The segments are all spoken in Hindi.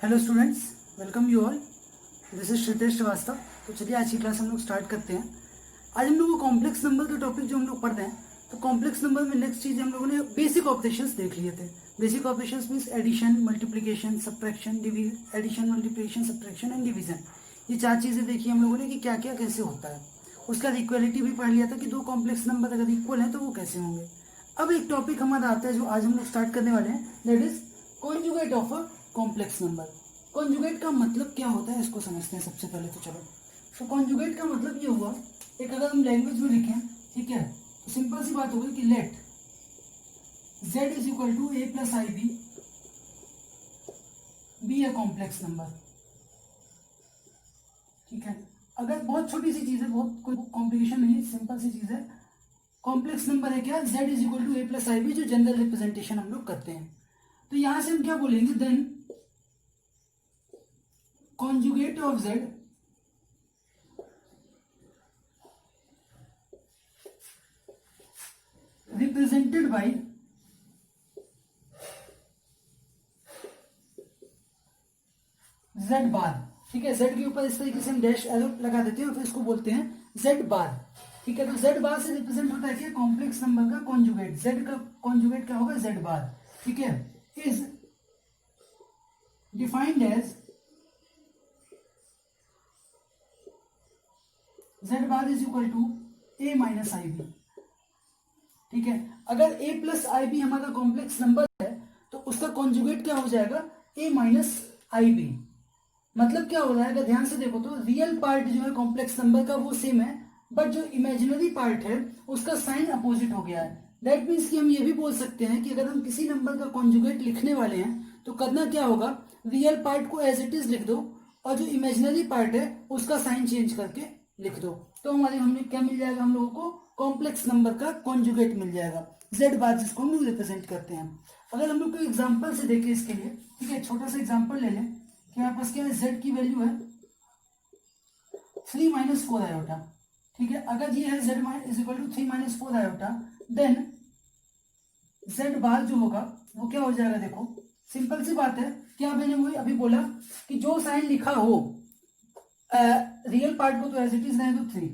Hello students, welcome you all. This is Shritesh Srivastava. तो चलिए आज की क्लास हम लोग स्टार्ट करते हैं। आज हम लोग को कॉम्प्लेक्स नंबर का टॉपिक जो हम लोग पढ़ रहे हैं, तो कॉम्प्लेक्स नंबर में नेक्स्ट चीज़ हम लोगों ने बेसिक ऑपरेशंस देख लिए थे। Basic operations means addition, multiplication, subtraction, addition, multiplication, subtraction and division. ये चार चीज़ें देखी हम लोगों ने कि क्या क्या कैसे होता है। उसका इक्वलिटी भी पढ़ लिया था कि दो कॉम्प्लेक्स नंबर अगर इक्वल हैं तो वो कैसे होंगे। अब एक टॉपिक हमारा आता है जो आज हम लोग स्टार्ट करने वाले हैं, that is conjugate of a complex number. Conjugate का मतलब क्या होता है इसको समझते हैं सबसे पहले। तो चलो, तो कॉन्जुगेट का मतलब ये हुआ, एक अगर हम लैंग्वेज में लिखें, ठीक है, तो सिंपल सी बात होगी कि let z is equal to a plus i b a complex number. ठीक है, अगर बहुत छोटी सी चीज है, बहुत कोई कॉम्प्लिकेशन नहीं है, सिंपल सी चीज है। कॉम्प्लेक्स नंबर है क्या, z is equal to a plus i b, जो जनरल रिप्रेजेंटेशन हम लोग करते हैं। तो यहां से हम क्या बोलेंगे, then conjugate of z represented by z bar. ठीक है, z के ऊपर इस तरीके से हम डैश एरो लगा देते हैं और फिर इसको बोलते हैं z बार। ठीक है, तो z बार से रिप्रेजेंट होता है क्या, कॉम्प्लेक्स नंबर का कॉन्जुगेट। z का कॉन्जुगेट क्या होगा, z बार। ठीक है, is defined as z bar is equal to a minus i b. ठीक है, अगर a प्लस आई बी हमारा कॉम्प्लेक्स नंबर है तो उसका कॉन्जुगेट क्या हो जाएगा, a माइनस आई बी। मतलब क्या हो रहा है, अगर ध्यान से देखो तो रियल पार्ट जो है कॉम्प्लेक्स नंबर का वो सेम है, बट जो इमेजिनरी पार्ट है उसका साइन अपोजिट हो गया है। दैट मीन्स कि हम ये भी बोल सकते हैं कि अगर हम किसी नंबर का कॉन्जुगेट लिखने वाले हैं तो करना क्या होगा, रियल पार्ट को एज इट इज लिख दो और जो इमेजिनरी पार्ट है उसका साइन चेंज करके लिख दो। तो हमें क्या मिल जाएगा, हम लोगों को कॉम्प्लेक्स नंबर का कॉन्जुगेट मिल जाएगा, z बार, जिसको हम लोग रिप्रेजेंट करते हैं। अगर हम लोग को एग्जांपल से देखें इसके लिए, ठीक है, छोटा सा एग्जांपल ले लें कि हमारे पास क्या है, z की वैल्यू है 3 माइनस 4 आयोटा। ठीक है, अगर ये है z is equal to 3 minus 4 iota, then z bar जो होगा वो क्या हो जाएगा, देखो सिंपल सी बात है, क्या मैंने वही अभी बोला कि जो साइन लिखा हो रियल पार्ट को तो एज इट इज रहे तो 3,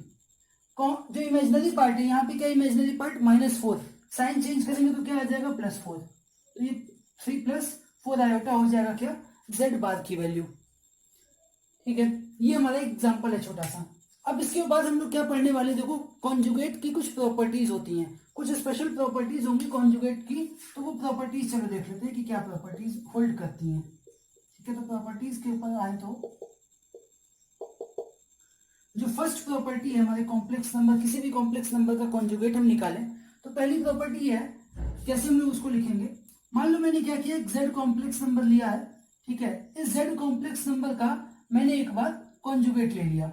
जो इमेजिनरी पार्ट है यहाँ पे क्या, इमेजिनरी पार्ट -4, साइन चेंज करेंगे तो क्या आ जाएगा, +4। तो ये 3 + 4 आयोटा हो जाएगा क्या, z बार की वैल्यू। ठीक है, ये हमारा एग्जांपल है छोटा सा। अब इसके बाद हम लोग क्या पढ़ने वाले, देखो कॉन्जुगेट की कुछ प्रॉपर्टीज होती हैं, कुछ स्पेशल प्रॉपर्टीज होंगी कॉन्जुगेट की। तो वो प्रॉपर्टीज चलो देख लेते हैं कि क्या प्रॉपर्टीज होल्ड करती हैं। ठीक है, तो प्रॉपर्टीज के ऊपर आए तो जो फर्स्ट प्रॉपर्टी है हमारे कॉम्प्लेक्स नंबर, किसी भी कॉम्प्लेक्स नंबर का कॉन्जुगेट हम निकालें तो पहली प्रॉपर्टी है, कैसे हम लोग उसको लिखेंगे। मान लो मैंने क्या किया, एक z कॉम्प्लेक्स नंबर लिया है। ठीक है, इस z कॉम्प्लेक्स नंबर का मैंने एक बार कॉन्जुगेट ले लिया,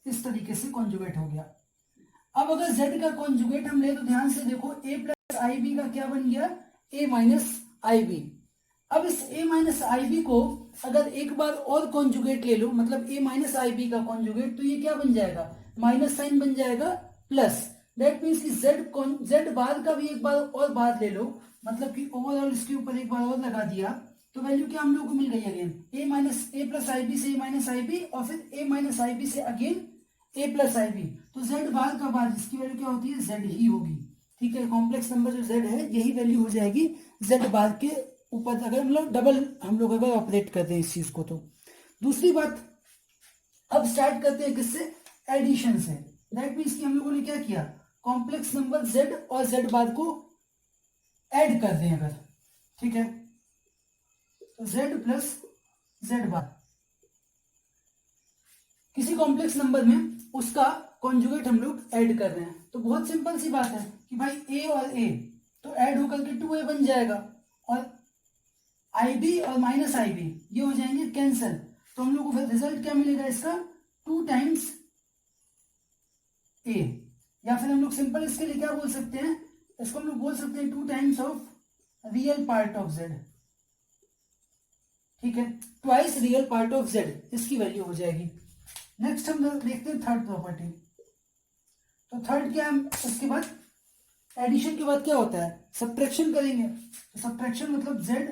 इस तरीके से कॉन्जुगेट हो गया। अब अगर z का कॉन्जुगेट हम ले तो ध्यान से देखो, a प्लस आई बी का क्या बन गया, a माइनस आई बी। अब इस a माइनस आई बी को अगर एक बार और कॉन्जुगेट ले लो, मतलब a माइनस आई बी का कॉन्जुगेट, तो ये क्या बन जाएगा, माइनस साइन बन जाएगा प्लस। दैट मीन्स कि z बार का भी एक बार और बार ले लो, मतलब कि ओवरऑल इसके ऊपर एक बार और लगा दिया, तो वैल्यू क्या हम लोग को मिल गई again, a plus i b से a माइनस आई बी, और फिर a माइनस आई बी से again a plus i b. तो z बार का बार जिसकी वैल्यू क्या होती है, z ही होगी। ठीक है, कॉम्प्लेक्स नंबर जो z है यही वैल्यू हो जाएगी z बार के ऊपर, अगर हम लोग अगर ऑपरेट करते हैं इस चीज को। तो दूसरी बात, अब स्टार्ट करते हैं किससे, एडिशन से। दैट मीन्स कि हम लोगों ने क्या किया, कॉम्प्लेक्स नंबर z और z बार को ऐड कर दें अगर, ठीक है, तो z प्लस z बार किसी कॉम्प्लेक्स नंबर में उसका कॉन्जुगेट हम लोग ऐड कर रहे हैं। तो बहुत सिंपल सी बात है कि भाई a और a तो ऐड होकर के 2a बन जाएगा, और IB और माइनस IB ये हो जाएंगे कैंसिल। तो हम लोग को फिर रिजल्ट क्या मिलेगा इसका, 2 टाइम्स a, या फिर हम लोग सिंपल इसके लिए क्या बोल सकते हैं, इसको हम लोग बोल सकते हैं 2 times of real part of z। ठीक है, twice real part of z, इसकी वैल्यू हो जाएगी। नेक्स्ट हम देखते हैं थर्ड प्रॉपर्टी। तो थर्ड क्या है, उसके बाद एडिशन के बाद क्या होता है, सब्ट्रैक्शन करेंगे। तो सब्ट्रैक्शन मतलब z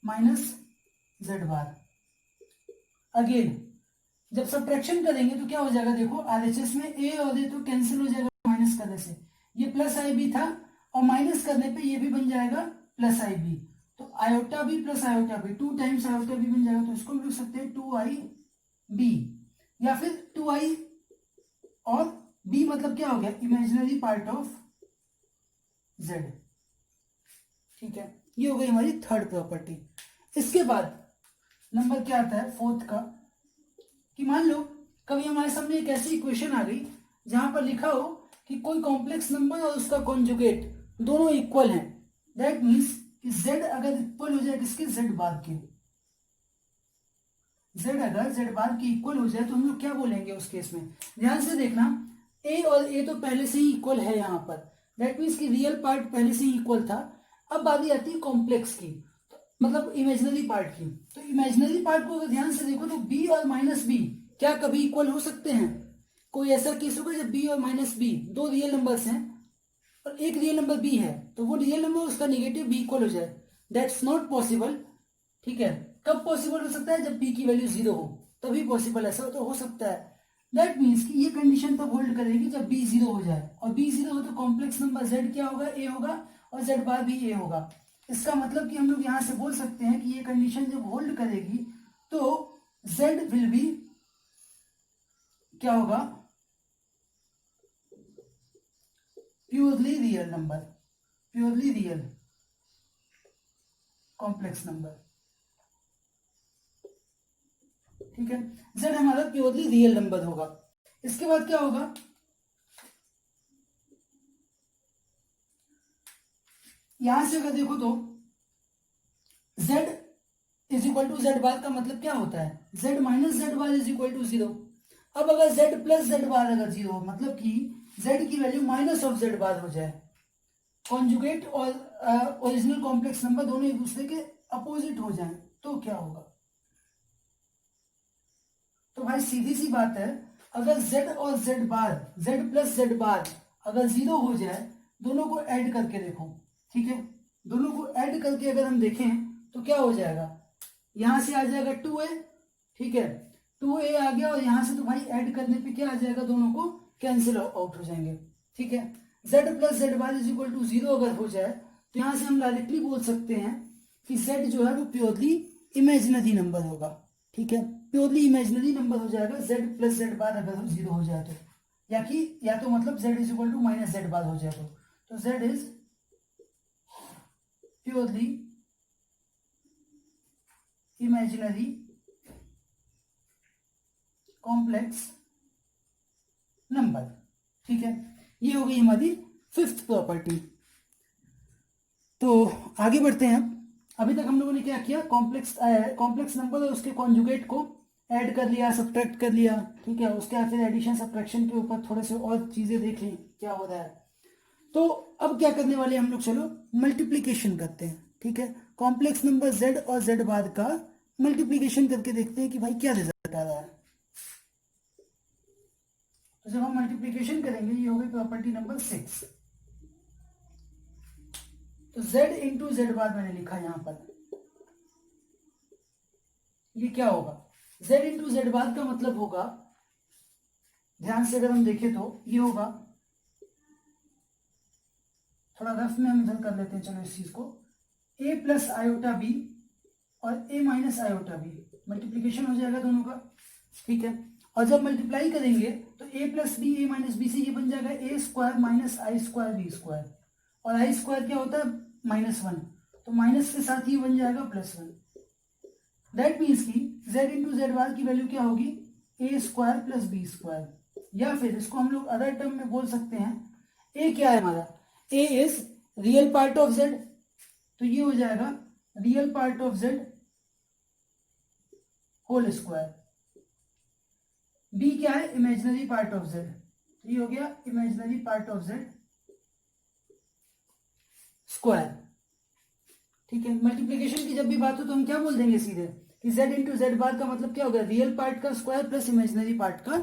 माइनस z बार। अगेन जब सब्ट्रैक्शन करेंगे तो क्या हो जाएगा, देखो आरएचएस में ए और ए तो कैंसिल हो जाएगा माइनस करने से, ये प्लस आई बी था और माइनस करने पे ये भी बन जाएगा प्लस आई बी, तो iota b plus iota b, 2 times iota b बन जाएगा, तो इसको हम लिख सकते हैं 2i बी, या फिर 2i और b मतलब क्या हो गया, इमेजिनरी पार्ट ऑफ z। ठीक है, ये हो गई हमारी थर्ड प्रॉपर्टी। इसके बाद नंबर क्या आता है फोर्थ का, कि मान लो कभी हमारे सामने एक ऐसी इक्वेशन आ गई जहां पर लिखा हो कि कोई कॉम्प्लेक्स नंबर और उसका कॉन्जुगेट दोनों इक्वल हैं, दैट मीन्स कि z अगर इक्वल हो जाए किसके, z बार के, z अगर z बार के इक्वल हो जाए तो हम लोग क्या बोलेंगे उस केस में, ध्यान से देखना, a और a तो पहले से ही इक्वल है यहाँ पर, दैट मीन्स कि रियल पार्ट पहले से ही इक्वल था। अब बारी आती है कॉम्प्लेक्स की, मतलब इमेजिनरी पार्ट की, तो इमेजिनरी पार्ट को अगर ध्यान से देखो तो b और माइनस बी क्या कभी इक्वल हो सकते हैं, कोई ऐसा केस होगा जब b और माइनस बी दो रियल नंबर्स हैं और एक रियल नंबर b है, तो वो रियल नंबर उसका निगेटिव b इक्वल हो जाए, दैट्स नॉट पॉसिबल। ठीक है, कब पॉसिबल हो सकता है, जब b की वैल्यू 0 हो, तभी पॉसिबल ऐसा तो हो सकता है। दैट मीन्स कि ये कंडीशन तब होल्ड करेगी जब b 0 हो जाए, और b 0 हो तो कॉम्प्लेक्स नंबर z क्या होगा, a होगा, और z बार भी a होगा। इसका मतलब कि हम लोग यहां से बोल सकते हैं कि ये कंडीशन जब होल्ड करेगी तो z विल बी क्या होगा, purely real number, purely real complex number. ठीक है, z हमारा प्योरली रियल नंबर होगा। इसके बाद क्या होगा, यहां से अगर देखो तो z is equal to Z bar का मतलब क्या होता है, z minus Z bar is equal to 0। अब अगर z प्लस जेड बार अगर 0 हो, मतलब कि z की value minus of Z bar हो जाए, कॉन्जुगेट और ओरिजिनल कॉम्प्लेक्स नंबर दोनों एक दूसरे के अपोजिट हो जाए, तो क्या होगा, तो भाई सीधी सी बात है, अगर z और z बार, z प्लस जेड बार अगर 0 हो जाए, दोनों को ऐड करके देखो, ठीक है, दोनों को ऐड करके अगर हम देखें तो क्या हो जाएगा, यहां से आ जाएगा 2a, ठीक है, 2a आ गया, और यहां से तो भाई ऐड करने पे क्या आ जाएगा, दोनों को कैंसिल आउट हो जाएंगे। ठीक है, z plus z bar is equal to 0 अगर हो जाए तो यहां से हम डायरेक्टली बोल सकते हैं कि z जो है वो प्योरली इमेजिनरी नंबर होगा। ठीक है, प्योरली इमेजिनरी नंबर हो जाएगा z प्लस जेड बार अगर 0 हो जाए तो, या तो मतलब z is equal to minus Z bar हो जाए तो z is purely imaginary complex number. ठीक है, ये हो गई हमारी फिफ्थ प्रॉपर्टी। तो आगे बढ़ते हैं। अभी तक हम लोगों ने क्या किया, कॉम्प्लेक्स नंबर और उसके कॉन्जुगेट को ऐड कर लिया, सब्ट्रैक्ट कर लिया। ठीक है, उसके बाद फिर एडिशन सब्ट्रैक्शन के ऊपर थोड़े से और चीजें देख ली क्या हो रहा है। तो अब क्या करने वाले हम लोग, चलो मल्टीप्लीकेशन करते हैं। ठीक है, कॉम्प्लेक्स नंबर z और z बाद का मल्टीप्लीकेशन करके देखते हैं कि भाई क्या रिजल्ट आ रहा है। तो जब हम मल्टीप्लीकेशन करेंगे, ये होगी प्रॉपर्टी नंबर 6। तो z इंटू जेड बार मैंने लिखा यहां पर, ये क्या होगा, z इंटू जेड बार का मतलब होगा, ध्यान से अगर हम देखें तो ये होगा, थोड़ा रफ में हम इधर कर लेते हैं, चलो इस चीज को, a प्लस आयोटा बी और a minus iota b, multiplication हो जाएगा दोनों का। ठीक है, और जब मल्टीप्लाई करेंगे तो a plus b a minus b से ये बन जाएगा a square minus i square b square, और आई स्क्वायर क्या होता है -1, तो माइनस के साथ ये बन जाएगा +1। दैट मीन्स की z इंटू जेड बार की वैल्यू क्या होगी, a square plus b square, या फिर इसको हम लोग अदर टर्म में बोल सकते हैं, a क्या है हमारा, a is real part of z, तो ये हो जाएगा real part of z whole square, b क्या है, इमेजिनरी पार्ट ऑफ z, तो ये हो गया imaginary part of z square. ठीक है, मल्टीप्लीकेशन की जब भी बात हो तो हम क्या बोल देंगे सीधे कि z इंटू जेड बार का मतलब क्या होगा, रियल पार्ट का स्क्वायर प्लस इमेजिनरी पार्ट का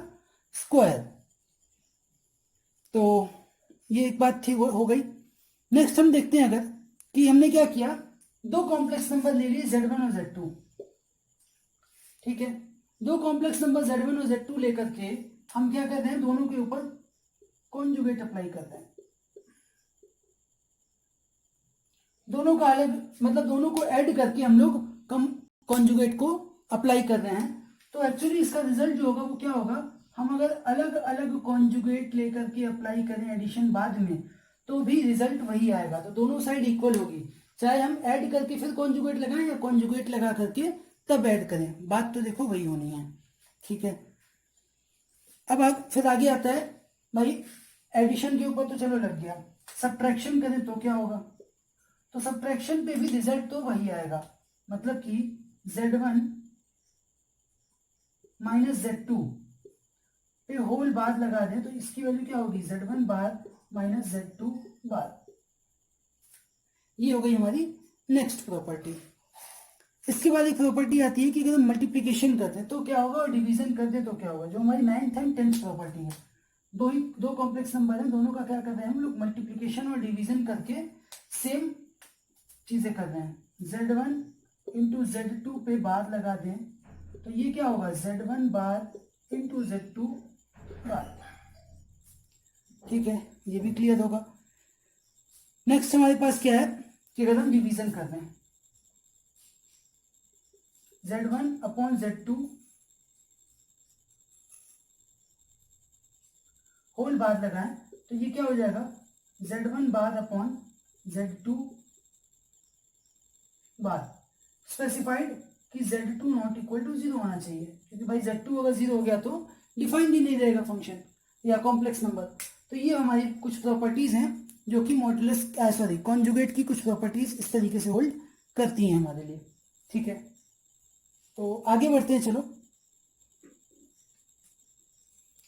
स्क्वायर। तो ये एक बात थी हो गई। नेक्स्ट हम देखते हैं अगर कि हमने क्या किया, दो कॉम्प्लेक्स नंबर ले लिए z1 और z2। ठीक है, दो कॉम्प्लेक्स नंबर Z1 और Z2 लेकर के हम क्या करते हैं, दोनों के ऊपर कॉन्जुगेट अप्लाई करते हैं। दोनों का अलग मतलब दोनों को ऐड करके हम लोग कम कॉन्जुगेट को अप्लाई कर रहे हैं। तो एक्चुअली इसका रिजल्ट जो होगा वो क्या होगा, हम अगर अलग अलग कॉन्जुगेट लेकर के अप्लाई करें एडिशन बाद में तो भी रिजल्ट वही आएगा। तो दोनों साइड इक्वल होगी, चाहे हम ऐड करके फिर कॉन्जुगेट लगाएं या कॉन्जुगेट लगा करके तब ऐड करें, बात तो देखो वही होनी है। ठीक है, अब फिर आगे आता है भाई एडिशन के ऊपर तो चलो लग गया, सब्ट्रैक्शन करें तो क्या होगा, तो सब्ट्रैक्शन पे भी रिजल्ट तो वही आएगा, मतलब कि Z1 माइनस Z2 पे होल बार लगा दें तो इसकी वैल्यू क्या होगी, Z1 बार माइनस Z2 बार। ये हो गई हमारी नेक्स्ट प्रॉपर्टी। इसके बाद एक प्रॉपर्टी आती है कि अगर हम मल्टीप्लिकेशन करते हैं तो क्या होगा और डिवीजन करते हैं तो क्या होगा, जो हमारी 9th एंड 10th प्रॉपर्टी है। दो कॉम्प्लेक्स नंबर है, दोनों का क्या कर रहे हैं हम लोग, मल्टीप्लिकेशन और डिवीजन करके सेम चीजें कर रहे हैं। Z1 इंटू Z2 पे बार लगा दें तो ये क्या होगा, Z1 बार इंटू Z2 बार। ठीक है, ये भी क्लियर होगा। नेक्स्ट हमारे पास क्या है कि अगर हम डिवीजन कर रहे हैं Z1 upon Z2 whole bar लगाएं तो ये क्या हो जाएगा, Z1 बार अपॉन Z2 बार। स्पेसिफाइड कि Z2 नॉट इक्वल टू 0 होना चाहिए, क्योंकि भाई Z2 अगर 0 हो गया तो डिफाइंड ही नहीं रहेगा फंक्शन या कॉम्प्लेक्स नंबर। तो ये हमारी कुछ प्रॉपर्टीज हैं जो कि मॉडुलस कॉन्जुगेट की कुछ प्रॉपर्टीज इस तरीके से होल्ड करती हैं हमारे लिए। ठीक है, तो आगे बढ़ते हैं, चलो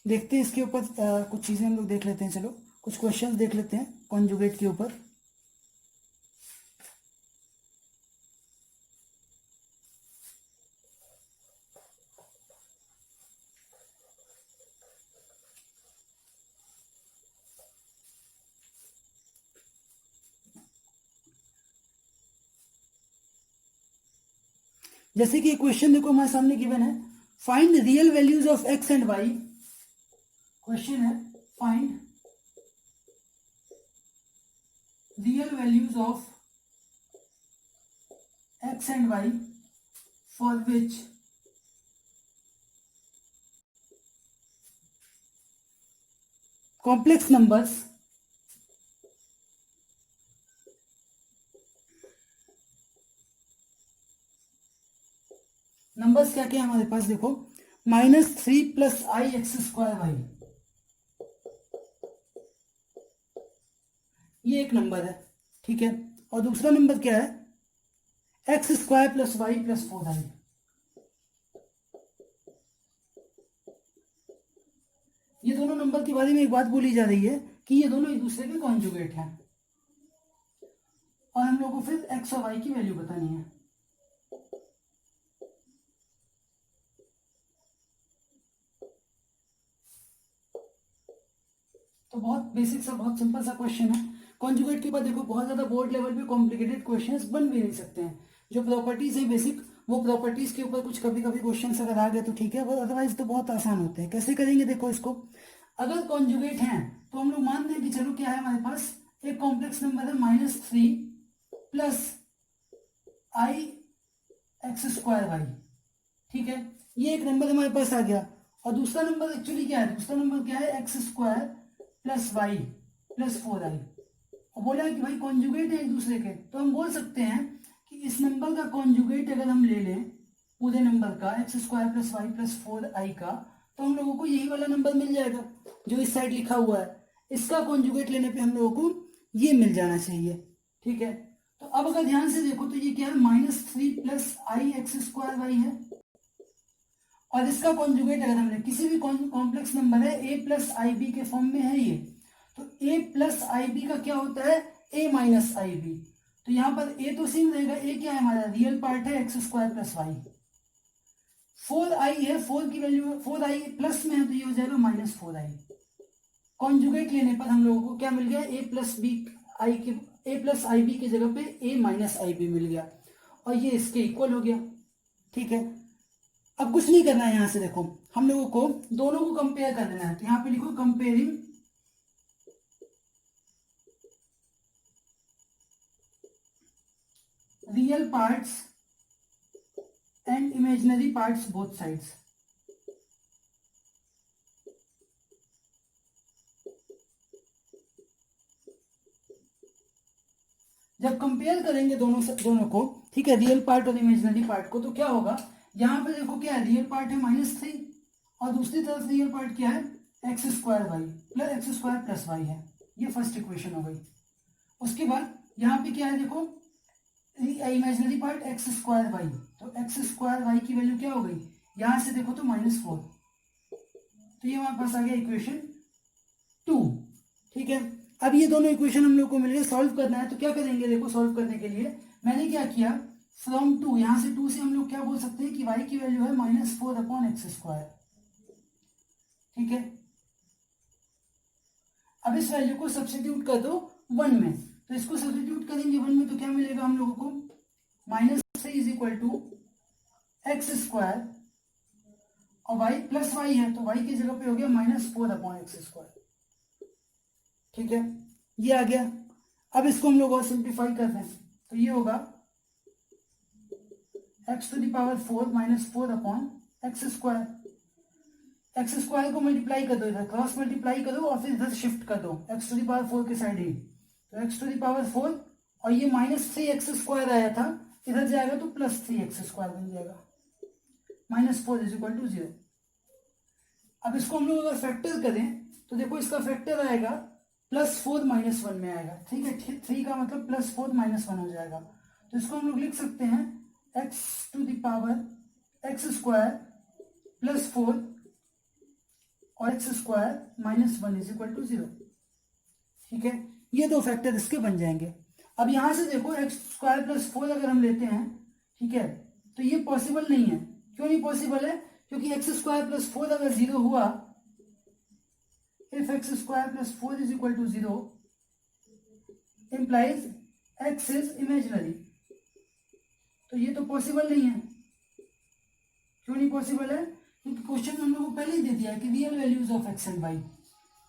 देखते हैं इसके ऊपर कुछ चीजें हम लोग देख लेते हैं। चलो कुछ क्वेश्चंस देख लेते हैं कॉन्जुगेट के ऊपर। जैसे कि क्वेश्चन देखो हमारे सामने गिवन है, find real values of X and Y. Question है find real values of X and Y for which complex numbers क्या क्या है हमारे पास, देखो -3 plus I X square Y, ये एक नंबर है। ठीक है, और दूसरा नंबर क्या है, x square plus y plus 4i। ये दोनों नंबर के बारे में एक बात बोली जा रही है कि ये दोनों एक दूसरे के कॉन्जुगेट हैं और हम लोग को फिर एक्स और वाई की वैल्यू बतानी है। तो बहुत बेसिक सा बहुत सिंपल सा क्वेश्चन है। कॉन्जुगेट के बाद देखो बहुत ज्यादा बोर्ड लेवल पे कॉम्प्लिकेटेड क्वेश्चंस बन भी नहीं सकते हैं। जो प्रॉपर्टीज है बेसिक, वो प्रॉपर्टीज के ऊपर कुछ कभी कभी क्वेश्चंस अगर आ गए तो ठीक है, अदरवाइज तो बहुत आसान होते हैं। कैसे करेंगे देखो इसको, अगर कॉन्जुगेट हैं तो हम लोग मान लें कि चलो क्या है हमारे पास, एक कॉम्प्लेक्स नंबर है -3 plus I X square Y. ठीक है, ये एक नंबर हमारे पास आ गया। और दूसरा नंबर एक्चुअली क्या है, दूसरा नंबर क्या है, x square plus y plus 4i। और बोला है कि भाई कॉन्जुगेट है एक दूसरे के, तो हम बोल सकते हैं कि इस नंबर का कॉन्जुगेट अगर हम ले लें पूरे नंबर का x square plus y plus 4i का, तो हम लोगों को यही वाला नंबर मिल जाएगा जो इस साइड लिखा हुआ है। इसका कॉन्जुगेट लेने पे हम लोगों को ये मिल जाना चाहिए। ठीक है, तो अब अगर ध्यान से देखो तो ये क्या है, -3 plus I X square Y है, और इसका कॉन्जुगेट अगर हमने किसी भी कॉम्प्लेक्स नंबर है a प्लस आई बी के फॉर्म में है ये, तो a प्लस आई बी का क्या होता है, a माइनस आई बी। तो यहाँ पर a तो सेम रहेगा, a क्या है हमारा रियल पार्ट है x square plus y. 4i है, 4 की वैल्यू 4i प्लस में है तो ये हो जाएगा -4i। कॉन्जुगेट लेने पर हम लोगों को क्या मिल गया, a प्लस बी आई के a प्लस आई बी की जगह पे a माइनस आई बी मिल गया और ये इसके इक्वल हो गया। ठीक है, अब कुछ नहीं करना है, यहां से देखो हम लोगों को दोनों को कंपेयर कर लेना है, तो यहां पे लिखो comparing real parts and imaginary parts both sides. जब कंपेयर करेंगे दोनों को, ठीक है, रियल पार्ट और इमेजिनरी पार्ट को, तो क्या होगा, यहां पे देखो क्या है, रियल पार्ट है -3 और दूसरी तरफ रियल पार्ट क्या है, x square y plus x square plus y है। ये फर्स्ट इक्वेशन हो गई। उसके बाद यहाँ पे क्या है, देखो imaginary part x square y, तो एक्स स्क्वायर वाई की वैल्यू क्या हो गई, यहां से देखो तो -4, तो ये हमारे पास आ गया इक्वेशन 2। ठीक है, अब ये दोनों इक्वेशन हम लोग को मिल गए, सॉल्व करना है तो क्या करेंगे, देखो सॉल्व करने के लिए मैंने क्या किया, फ्रॉम 2, यहां से 2 से हम लोग क्या बोल सकते हैं कि y की वैल्यू है -4/x²। ठीक है, अब इस वैल्यू को सब्स्टिट्यूट कर दो 1 में, तो इसको सब्स्टिट्यूट करेंगे 1 में तो क्या मिलेगा हम लोगों को, -3 = x² और y प्लस y है तो y की जगह पे हो गया -4/x²। ठीक है, ये आ गया। अब इसको हम लोग और सिंप्लीफाई कर रहे हैं तो ये होगा x⁴ -4/x²। x² को मल्टीप्लाई कर दो, इधर क्रॉस मल्टीप्लाई करो और फिर इधर शिफ्ट कर दो x⁴ के साइड ही, तो x⁴ और ये -3x² आया था, इधर जाएगा तो +3x² बन जाएगा, -4 = 0। अब इसको हम लोग अगर फैक्टर करें तो देखो इसका फैक्टर आएगा +4 -1 में आएगा। ठीक है, 3 का मतलब +4 -1 हो जाएगा, तो इसको हम लोग लिख सकते हैं x⁴ +4 और x² -1 = 0। ठीक है, ये दो फैक्टर इसके बन जाएंगे। अब यहां से देखो x² +4 अगर हम लेते हैं, ठीक है, तो ये पॉसिबल नहीं है। क्यों नहीं पॉसिबल है, क्योंकि x² +4 अगर 0 हुआ, if x² +4 = 0 implies x is imaginary, तो ये तो पॉसिबल नहीं है। क्यों नहीं पॉसिबल है, क्योंकि क्वेश्चन हम लोग को पहले ही दे दिया है कि real values of x and y।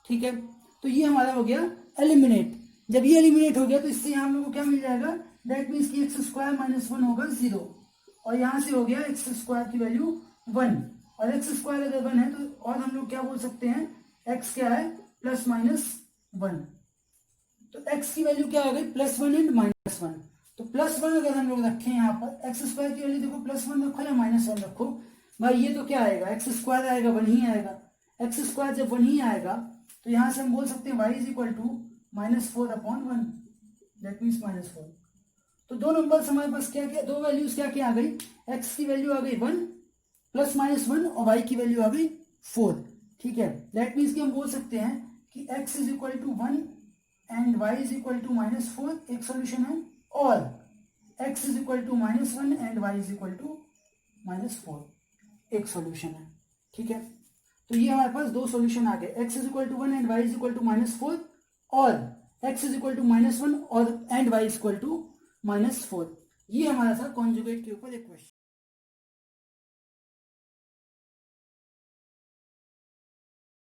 ठीक है, तो ये हमारा हो गया एलिमिनेट। जब ये एलिमिनेट हो गया तो इससे हम लोग को क्या मिल जाएगा, दैट मीन्स कि x² -1 होगा 0 और यहां से हो गया x² की वैल्यू 1 और x² अगर 1 है तो और हम लोग क्या बोल सकते हैं, x क्या है +-1, तो x की वैल्यू क्या आ गई +1 एंड -1। तो +1 अगर हम लोग रखें यहाँ पर, x² की वैल्यू देखो +1 रखो या -1 रखो, भाई ये तो क्या आएगा, x² आएगा 1 ही आएगा। x² जब 1 ही आएगा तो यहां से हम बोल सकते हैं y = -4/1, दैट मीन्स -4। तो दो नंबर्स हमारे पास क्या क्या, दो वैल्यूज क्या क्या आ गई, x की वैल्यू आ गई 1 +-1 और y की वैल्यू आ गई 4। ठीक है, दैट मीन्स कि हम बोल सकते हैं कि x = 1 एंड y = -4 एक सॉल्यूशन है, और x = -1 एंड y = -4 एक सॉल्यूशन है। ठीक है, तो ये हमारे पास दो सॉल्यूशन आ गए, x = 1 एंड y = -4 और x = -1 और एंड y = -4। ये हमारा था कॉन्जुगेट के ऊपर एक क्वेश्चन।